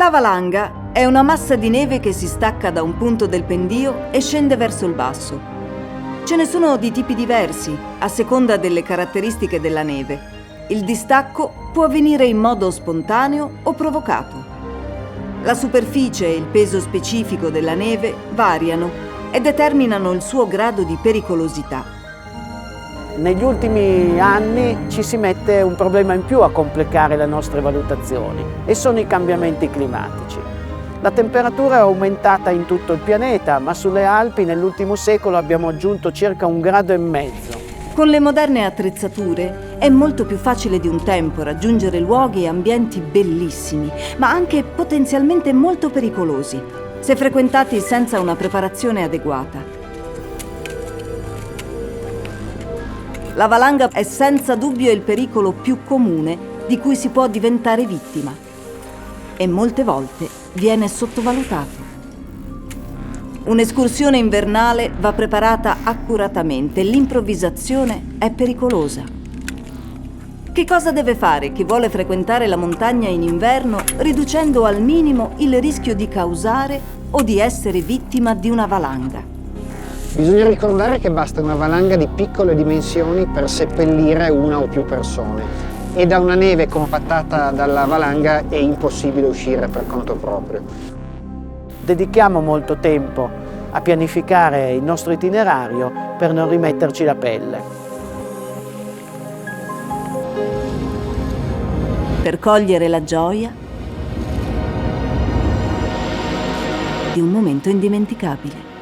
La valanga è una massa di neve che si stacca da un punto del pendio e scende verso il basso. Ce ne sono di tipi diversi, a seconda delle caratteristiche della neve. Il distacco può avvenire in modo spontaneo o provocato. La superficie e il peso specifico della neve variano e determinano il suo grado di pericolosità. Negli ultimi anni ci si mette un problema in più a complicare le nostre valutazioni e sono i cambiamenti climatici. La temperatura è aumentata in tutto il pianeta, ma sulle Alpi nell'ultimo secolo abbiamo aggiunto circa 1,5 gradi. Con le moderne attrezzature è molto più facile di un tempo raggiungere luoghi e ambienti bellissimi, ma anche potenzialmente molto pericolosi, se frequentati senza una preparazione adeguata. La valanga è senza dubbio il pericolo più comune di cui si può diventare vittima e molte volte viene sottovalutato. Un'escursione invernale va preparata accuratamente, l'improvvisazione è pericolosa. Che cosa deve fare chi vuole frequentare la montagna in inverno riducendo al minimo il rischio di causare o di essere vittima di una valanga? Bisogna ricordare che basta una valanga di piccole dimensioni per seppellire una o più persone e da una neve compattata dalla valanga è impossibile uscire per conto proprio. Dedichiamo molto tempo a pianificare il nostro itinerario per non rimetterci la pelle. Per cogliere la gioia di un momento indimenticabile.